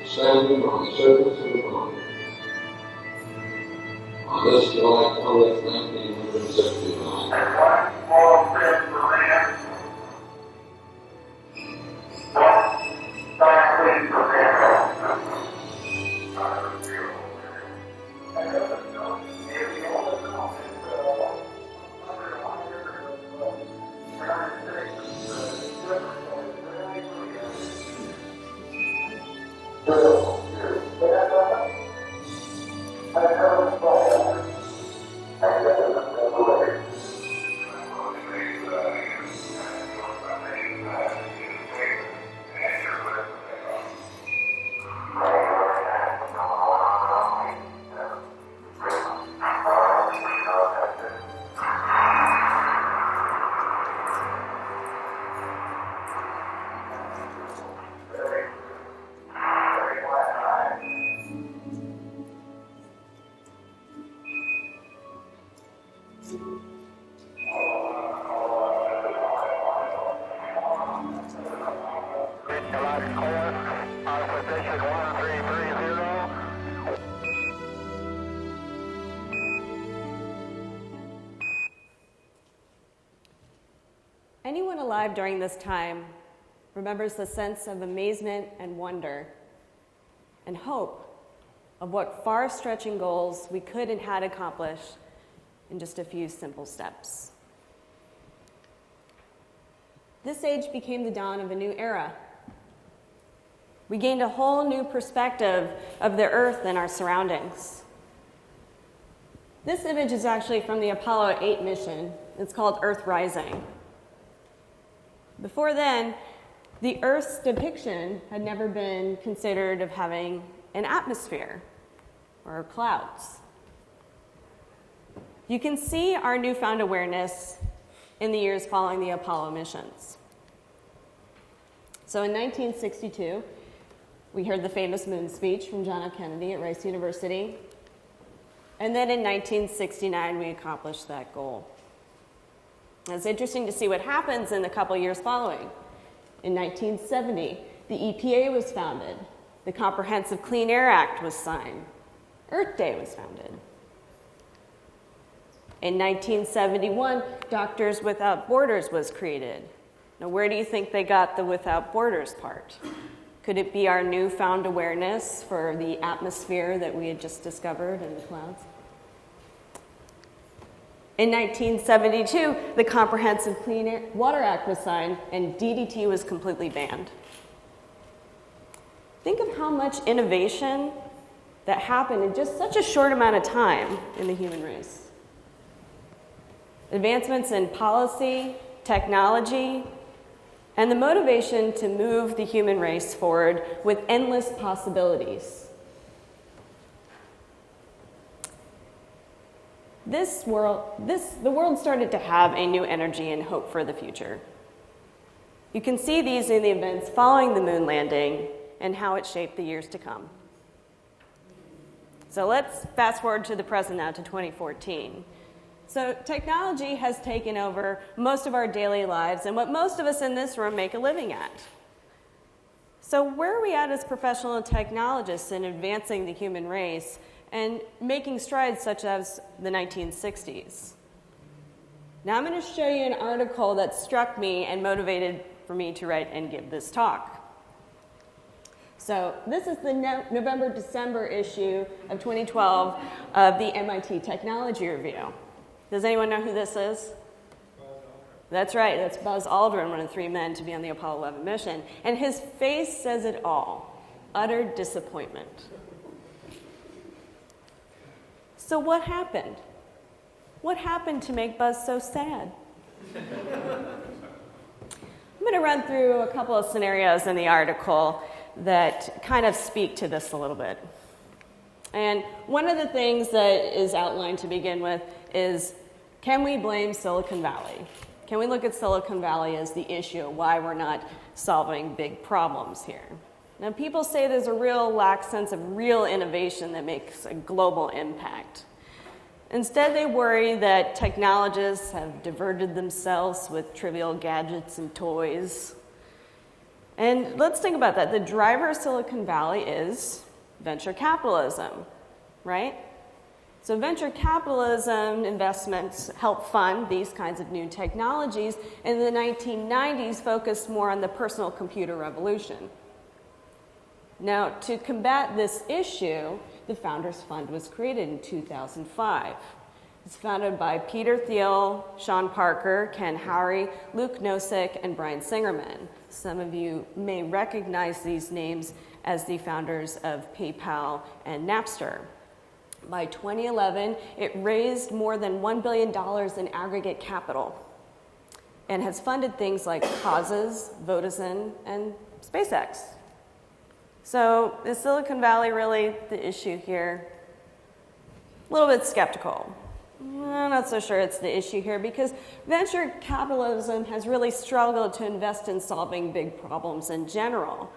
Standing on the surface of the pond. On this July 20th, 1969. One small step for man, one giant leap for mankind. Anyone alive during this time remembers the sense of amazement and wonder and hope of what far-stretching goals we could and had accomplished in just a few simple steps. This age became the dawn of a new era. We gained a whole new perspective of the Earth and our surroundings. This image is actually from the Apollo 8 mission. It's called Earth Rising. Before then, the Earth's depiction had never been considered of having an atmosphere or clouds. You can see our newfound awareness in the years following the Apollo missions. So in 1962, we heard the famous moon speech from John F. Kennedy at Rice University. And then in 1969, we accomplished that goal. It's interesting to see what happens in the couple years following. In 1970, the EPA was founded. The Comprehensive Clean Air Act was signed. Earth Day was founded. In 1971, Doctors Without Borders was created. Now, where do you think they got the without borders part? Could it be our newfound awareness for the atmosphere that we had just discovered in the clouds? In 1972, the Comprehensive Clean Water Act was signed, and DDT was completely banned. Think of how much innovation that happened in just such a short amount of time in the human race. Advancements in policy, technology, and the motivation to move the human race forward with endless possibilities. The world started to have a new energy and hope for the future. You can see these in the events following the moon landing and how it shaped the years to come. So let's fast forward to the present now, to 2014. So technology has taken over most of our daily lives and what most of us in this room make a living at. So where are we at as professional technologists in advancing the human race and making strides such as the 1960s? Now I'm going to show you an article that struck me and motivated for me to write and give this talk. So this is the November-December issue of 2012 of the MIT Technology Review. Does anyone know who this is? That's right, that's Buzz Aldrin, one of the 3 men to be on the Apollo 11 mission. And his face says it all, utter disappointment. So what happened? What happened to make Buzz so sad? I'm going to run through a couple of scenarios in the article that kind of speak to this a little bit. And one of the things that is outlined to begin with is, can we blame Silicon Valley? Can we look at Silicon Valley as the issue, why we're not solving big problems here? Now, people say there's a real lack sense of real innovation that makes a global impact. Instead, they worry that technologists have diverted themselves with trivial gadgets and toys. And let's think about that. The driver of Silicon Valley is venture capitalism, right? So venture capitalism investments help fund these kinds of new technologies. In the 1990s, focused more on the personal computer revolution. Now, to combat this issue, the Founders Fund was created in 2005. It's founded by Peter Thiel, Sean Parker, Ken Howry, Luke Nosek, and Brian Singerman. Some of you may recognize these names as the founders of PayPal and Napster. By 2011, it raised more than $1 billion in aggregate capital and has funded things like causes, Vodafone, and SpaceX. So is Silicon Valley really the issue here? A little bit skeptical. I'm not so sure it's the issue here because venture capitalism has really struggled to invest in solving big problems in general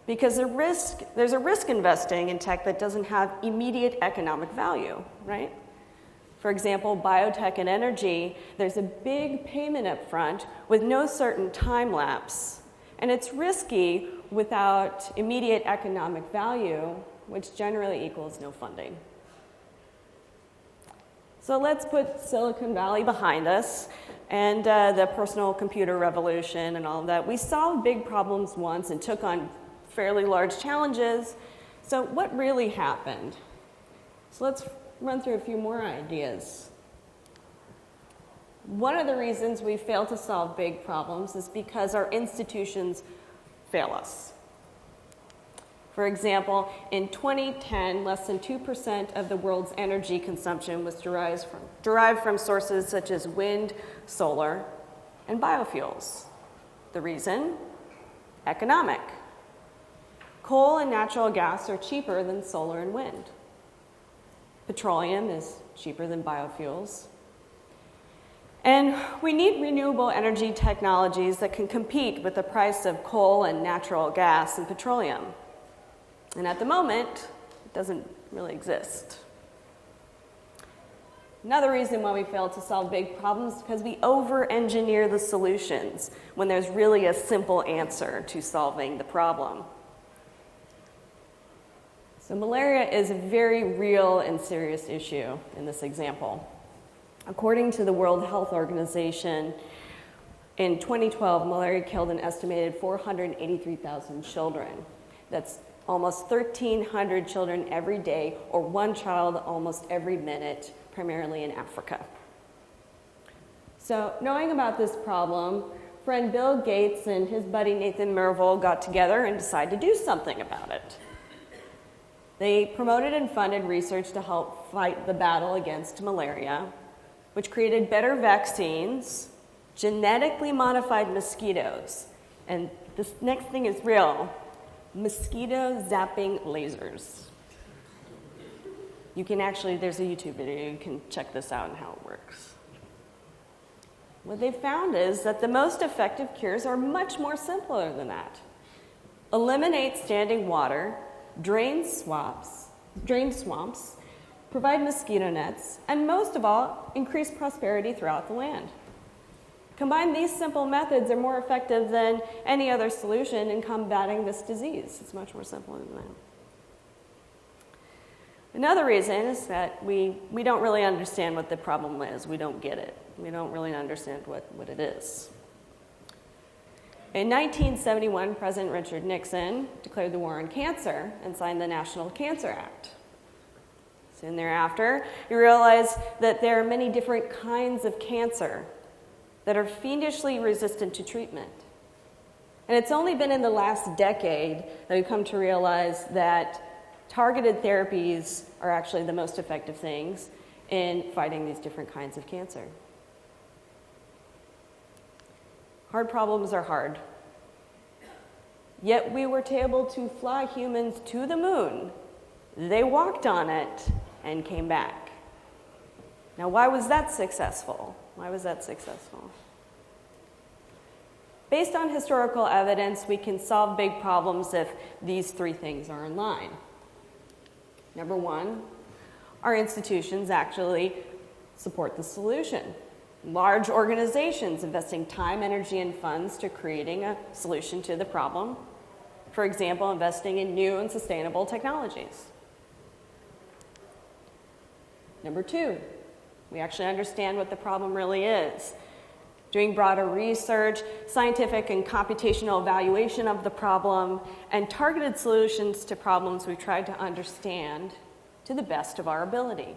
because there's a risk investing in tech that doesn't have immediate economic value, right? For example, biotech and energy, there's a big payment up front with no certain time lapse. And it's risky without immediate economic value, which generally equals no funding. So let's put Silicon Valley behind us and the personal computer revolution and all of that. We solved big problems once and took on fairly large challenges. So what really happened? So let's run through a few more ideas. One of the reasons we fail to solve big problems is because our institutions fail us. For example, in 2010, less than 2% of the world's energy consumption was derived from sources such as wind, solar, and biofuels. The reason? Economic. Coal and natural gas are cheaper than solar and wind. Petroleum is cheaper than biofuels. And we need renewable energy technologies that can compete with the price of coal and natural gas and petroleum. And at the moment, it doesn't really exist. Another reason why we fail to solve big problems is because we over-engineer the solutions when there's really a simple answer to solving the problem. So malaria is a very real and serious issue in this example. According to the World Health Organization, in 2012, malaria killed an estimated 483,000 children. That's almost 1,300 children every day, or one child almost every minute, primarily in Africa. So knowing about this problem, friend Bill Gates and his buddy Nathan Myhrvold got together and decided to do something about it. They promoted and funded research to help fight the battle against malaria, which created better vaccines, genetically modified mosquitoes, and this next thing is real, mosquito zapping lasers. You can actually, there's a YouTube video, you can check this out and how it works. What they found is that the most effective cures are much more simpler than that. Eliminate standing water, drain swamps, provide mosquito nets, and most of all, increase prosperity throughout the land. Combined, these simple methods are more effective than any other solution in combating this disease. It's much more simple than that. Another reason is that we don't really understand what the problem is. We don't get it. We don't really understand what it is. In 1971, President Richard Nixon declared the war on cancer and signed the National Cancer Act. Soon thereafter, you realize that there are many different kinds of cancer that are fiendishly resistant to treatment. And it's only been in the last decade that we've come to realize that targeted therapies are actually the most effective things in fighting these different kinds of cancer. Hard problems are hard. Yet we were able to fly humans to the moon. They walked on it and came back. Now, why was that successful? Why was that successful? Based on historical evidence, we can solve big problems if these three things are in line. Number one, our institutions actually support the solution. Large organizations investing time, energy, and funds to creating a solution to the problem. For example, investing in new and sustainable technologies. Number two, we actually understand what the problem really is. Doing broader research, scientific and computational evaluation of the problem, and targeted solutions to problems we've tried to understand to the best of our ability.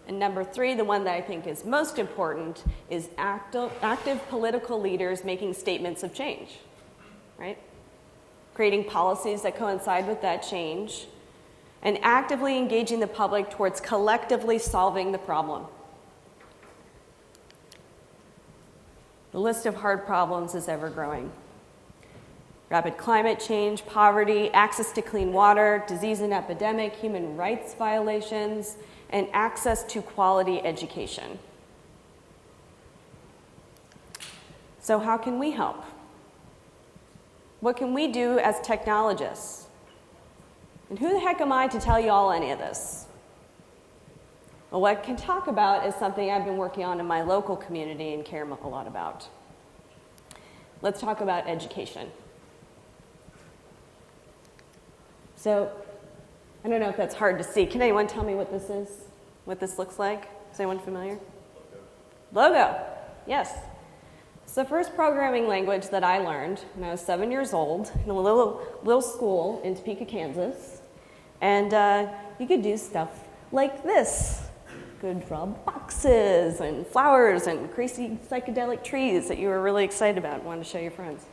And number three, the one that I think is most important, is active political leaders making statements of change, right? Creating policies that coincide with that change, and actively engaging the public towards collectively solving the problem. The list of hard problems is ever growing. Rapid climate change, poverty, access to clean water, disease and epidemic, human rights violations, and access to quality education. So how can we help? What can we do as technologists? And who the heck am I to tell you all any of this? Well, what I can talk about is something I've been working on in my local community and care a lot about. Let's talk about education. So, I don't know if that's hard to see. Can anyone tell me what this is? What this looks like? Is anyone familiar? Logo. Yes. It's the first programming language that I learned when I was 7 years old in a little school in Topeka, Kansas. And you could do stuff like this. You could draw boxes and flowers and crazy psychedelic trees that you were really excited about and wanted to show your friends.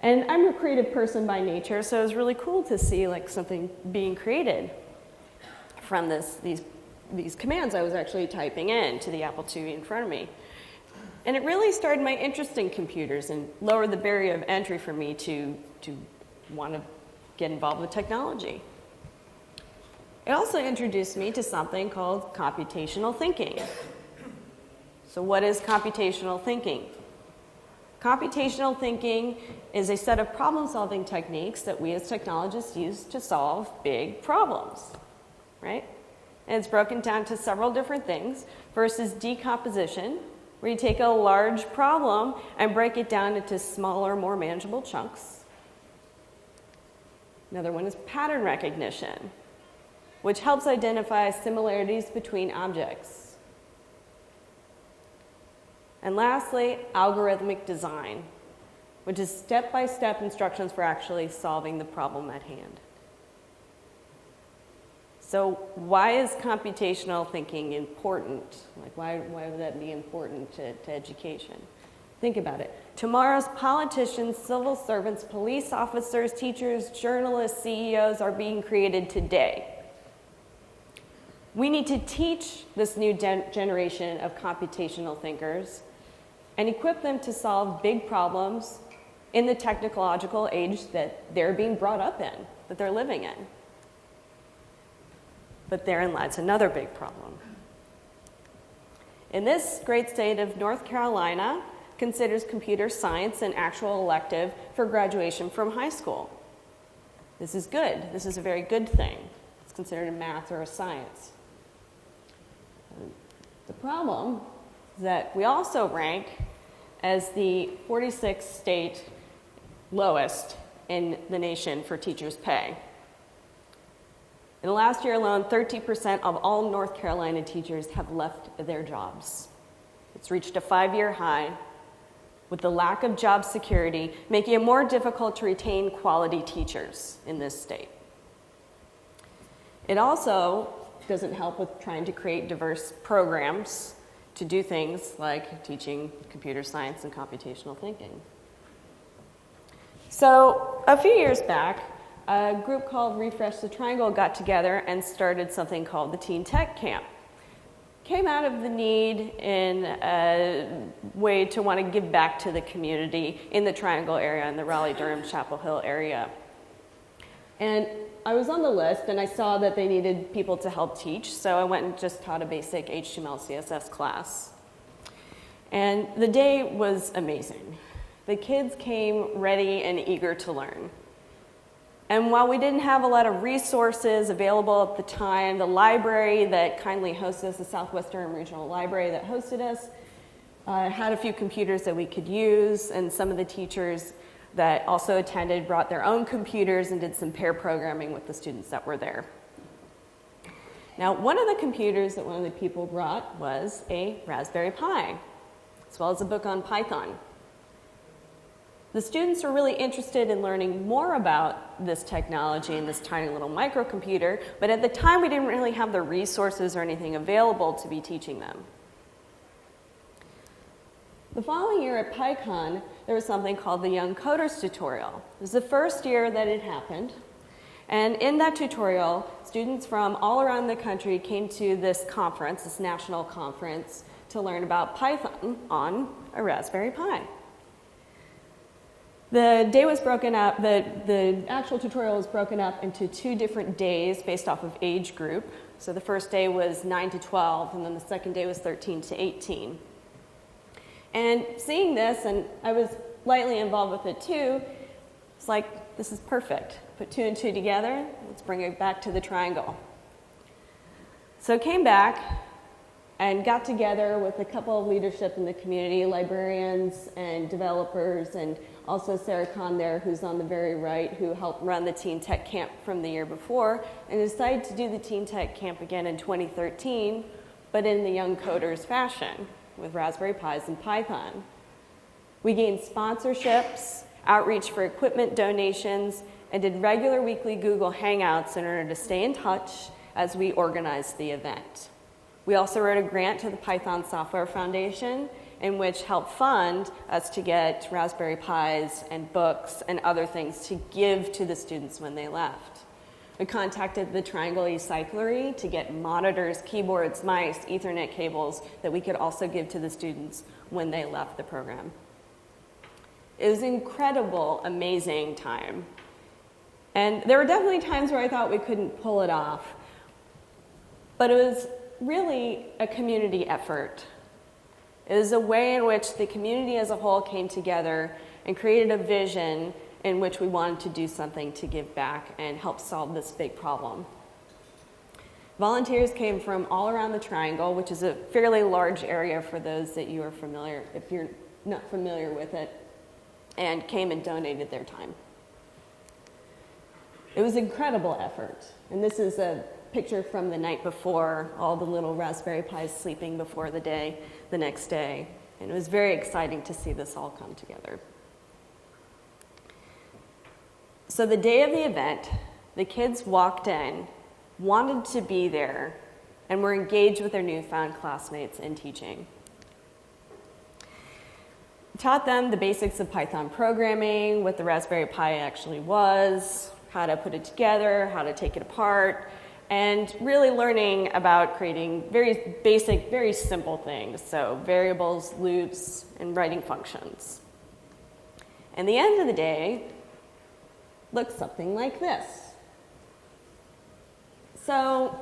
And I'm a creative person by nature, so it was really cool to see like something being created from these commands I was actually typing in to the Apple II in front of me. And it really started my interest in computers and lowered the barrier of entry for me to want to get involved with technology. It also introduced me to something called computational thinking. So what is computational thinking? Computational thinking is a set of problem-solving techniques that we as technologists use to solve big problems, right? And it's broken down to several different things. First is decomposition, where you take a large problem and break it down into smaller, more manageable chunks. Another one is pattern recognition, which helps identify similarities between objects. And lastly, algorithmic design, which is step-by-step instructions for actually solving the problem at hand. So why is computational thinking important? Like why would that be important to education? Think about it. Tomorrow's politicians, civil servants, police officers, teachers, journalists, CEOs are being created today. We need to teach this new generation of computational thinkers and equip them to solve big problems in the technological age that they're being brought up in, that they're living in. But therein lies another big problem. In this great state of North Carolina, considers computer science an actual elective for graduation from high school. This is good. This is a very good thing. It's considered a math or a science. The problem is that we also rank as the 46th state lowest in the nation for teachers' pay. In the last year alone, 30% of all North Carolina teachers have left their jobs. It's reached a 5-year high, with the lack of job security, making it more difficult to retain quality teachers in this state. It also doesn't help with trying to create diverse programs to do things like teaching computer science and computational thinking. So a few years back, a group called Refresh the Triangle got together and started something called the Teen Tech Camp. Came out of the need in a way to want to give back to the community in the Triangle area, in the Raleigh-Durham, Chapel Hill area. And I was on the list and I saw that they needed people to help teach, so I went and just taught a basic HTML, CSS class. And the day was amazing. The kids came ready and eager to learn. And while we didn't have a lot of resources available at the time, the library that kindly hosted us, the Southwestern Regional Library that hosted us, had a few computers that we could use, and some of the teachers that also attended brought their own computers and did some pair programming with the students that were there. Now, one of the computers that one of the people brought was a Raspberry Pi, as well as a book on Python. The students were really interested in learning more about this technology and this tiny little microcomputer, but at the time we didn't really have the resources or anything available to be teaching them. The following year at PyCon, there was something called the Young Coders tutorial. It was the first year that it happened, and in that tutorial, students from all around the country came to this conference, this national conference, to learn about Python on a Raspberry Pi. The day was broken up, the actual tutorial was broken up into 2 different days based off of age group. So the first day was 9 to 12, and then the second day was 13 to 18. And seeing this, and I was lightly involved with it too, it's like, this is perfect. Put 2 and 2 together, let's bring it back to the triangle. So I came back and got together with a couple of leadership in the community, librarians and developers, and also Sarah Kahn there, who's on the very right, who helped run the Teen Tech Camp from the year before, and decided to do the Teen Tech Camp again in 2013, but in the Young Coders fashion, with Raspberry Pis and Python. We gained sponsorships, outreach for equipment donations, and did regular weekly Google Hangouts in order to stay in touch as we organized the event. We also wrote a grant to the Python Software Foundation, in which helped fund us to get Raspberry Pis and books and other things to give to the students when they left. We contacted the Triangle E-Cyclery to get monitors, keyboards, mice, Ethernet cables that we could also give to the students when they left the program. It was an incredible, amazing time. And there were definitely times where I thought we couldn't pull it off, but it was really a community effort. It was a way in which the community as a whole came together and created a vision in which we wanted to do something to give back and help solve this big problem. Volunteers came from all around the Triangle, which is a fairly large area for those that you are familiar, if you're not familiar with it, and came and donated their time. It was an incredible effort, and this is a picture from the night before, all the little Raspberry Pis sleeping before the next day. And it was very exciting to see this all come together. So the day of the event, the kids walked in, wanted to be there, and were engaged with their newfound classmates in teaching. Taught them the basics of Python programming, what the Raspberry Pi actually was, how to put it together, how to take it apart, and really learning about creating very basic, very simple things, so variables, loops, and writing functions. And the end of the day looks something like this. So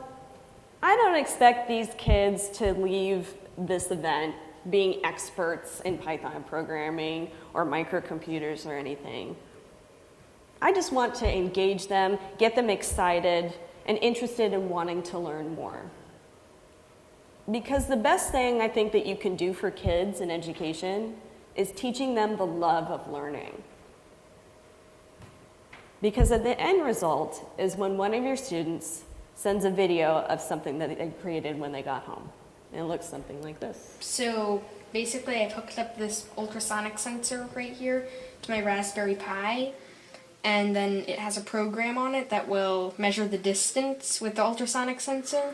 I don't expect these kids to leave this event being experts in Python programming or microcomputers or anything. I just want to engage them, get them excited, and interested in wanting to learn more. Because the best thing I think that you can do for kids in education is teaching them the love of learning. Because the end result is when one of your students sends a video of something that they created when they got home. And it looks something like this. So basically I've hooked up this ultrasonic sensor right here to my Raspberry Pi, and then it has a program on it that will measure the distance with the ultrasonic sensor,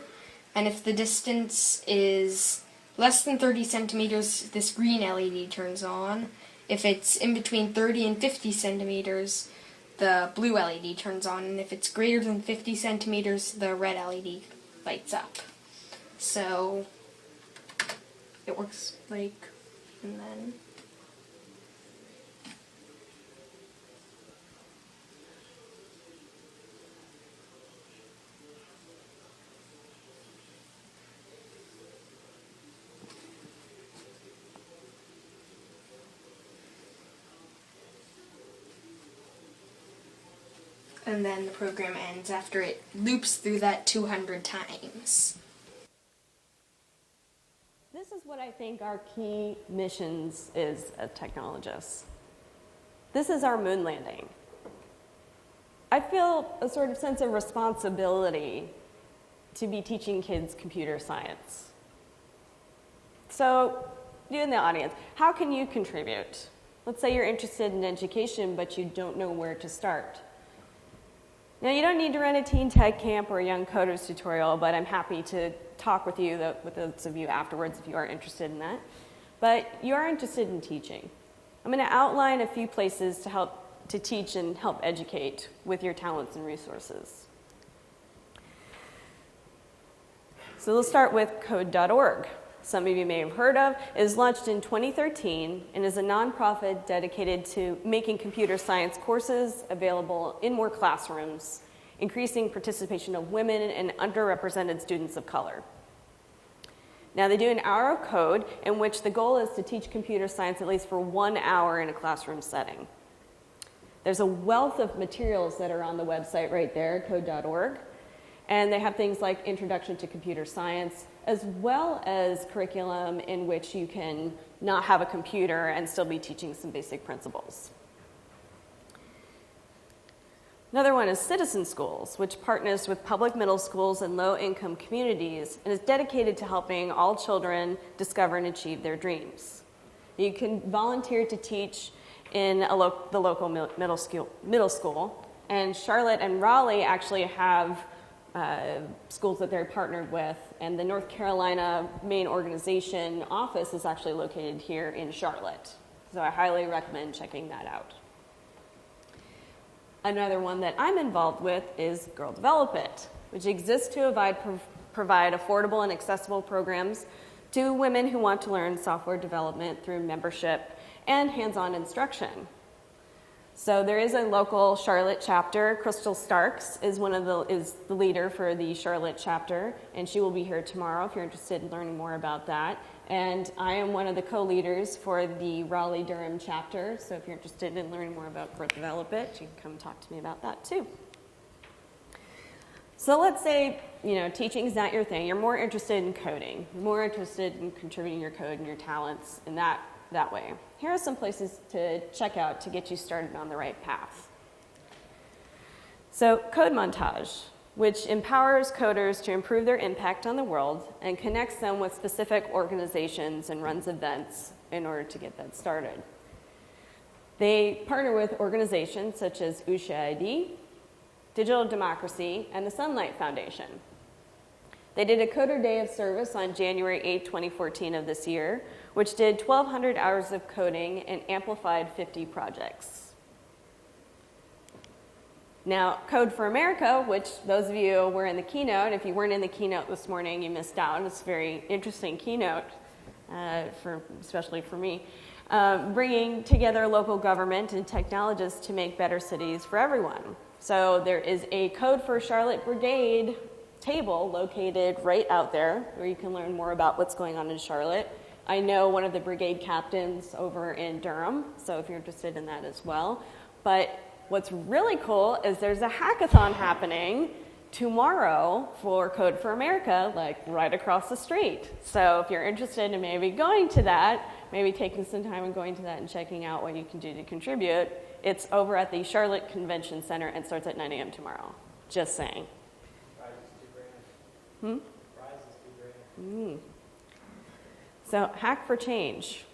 and if the distance is less than 30 centimeters, this green LED turns on. If it's in between 30 and 50 centimeters, the blue LED turns on, and if it's greater than 50 centimeters, the red LED lights up. So it works like, and then the program ends after it loops through that 200 times. This is what I think our key missions is as technologists. This is our moon landing. I feel a sort of sense of responsibility to be teaching kids computer science. So, you in the audience, how can you contribute? Let's say you're interested in education, but you don't know where to start. Now, you don't need to run a teen tech camp or a young coders tutorial, but I'm happy to talk with you, with those of you afterwards if you are interested in that. But you are interested in teaching. I'm going to outline a few places to help to teach and help educate with your talents and resources. So let's start with code.org. Some of you may have heard of. It was launched in 2013 and is a nonprofit dedicated to making computer science courses available in more classrooms, increasing participation of women and underrepresented students of color. Now, they do an hour of code in which the goal is to teach computer science at least for 1 hour in a classroom setting. There's a wealth of materials that are on the website right there, code.org. And they have things like Introduction to Computer Science, as well as curriculum in which you can not have a computer and still be teaching some basic principles. Another one is Citizen Schools, which partners with public middle schools and low-income communities and is dedicated to helping all children discover and achieve their dreams. You can volunteer to teach in the local middle school, and Charlotte and Raleigh actually have schools that they're partnered with, and the North Carolina main organization office is actually located here in Charlotte. So I highly recommend checking that out. Another one that I'm involved with is Girl Develop It, which exists to provide affordable and accessible programs to women who want to learn software development through membership and hands-on instruction. So there is a local Charlotte chapter. Crystal Starks is the leader for the Charlotte chapter, and she will be here tomorrow if you're interested in learning more about that. And I am one of the co-leaders for the Raleigh-Durham chapter, so if you're interested in learning more about Girl Develop It, you can come talk to me about that too. So let's say, teaching is not your thing. You're more interested in coding. You're more interested in contributing your code and your talents in that way. Here are some places to check out to get you started on the right path. So, Code Montage, which empowers coders to improve their impact on the world and connects them with specific organizations and runs events in order to get that started. They partner with organizations such as USHA ID, Digital Democracy, and the Sunlight Foundation. They did a Coder Day of Service on January 8, 2014 of this year, which did 1,200 hours of coding and amplified 50 projects. Now, Code for America, which those of you were in the keynote, if you weren't in the keynote this morning, you missed out. It's a very interesting keynote, especially for me, bringing together local government and technologists to make better cities for everyone. So there is a Code for Charlotte Brigade table located right out there where you can learn more about what's going on in Charlotte. I know one of the brigade captains over in Durham, so if you're interested in that as well. But what's really cool is there's a hackathon happening tomorrow for Code for America, like right across the street. So if you're interested in maybe going to that, maybe taking some time and going to that and checking out what you can do to contribute, it's over at the Charlotte Convention Center and starts at 9 a.m. tomorrow. Just saying. Prize is $2,000. Prize is $2,000. So Hack for Change,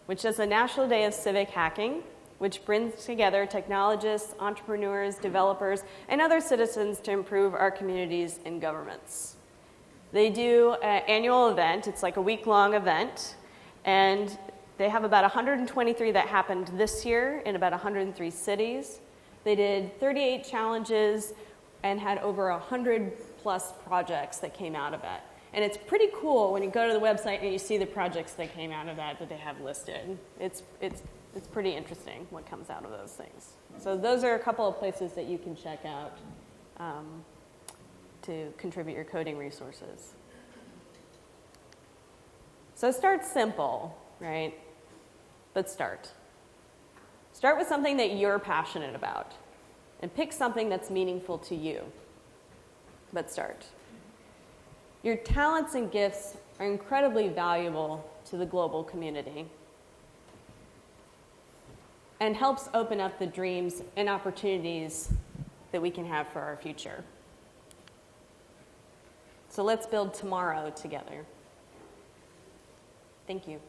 which is a National Day of Civic Hacking, which brings together technologists, entrepreneurs, developers, and other citizens to improve our communities and governments. They do an annual event. It's like a week-long event, and they have about 123 that happened this year in about 103 cities. They did 38 challenges and had over 100+ projects that came out of it. And it's pretty cool when you go to the website and you see the projects that came out of that they have listed. It's pretty interesting what comes out of those things. So those are a couple of places that you can check out to contribute your coding resources. So start simple, right? But start. Start with something that you're passionate about and pick something that's meaningful to you. But start. Your talents and gifts are incredibly valuable to the global community and helps open up the dreams and opportunities that we can have for our future. So let's build tomorrow together. Thank you.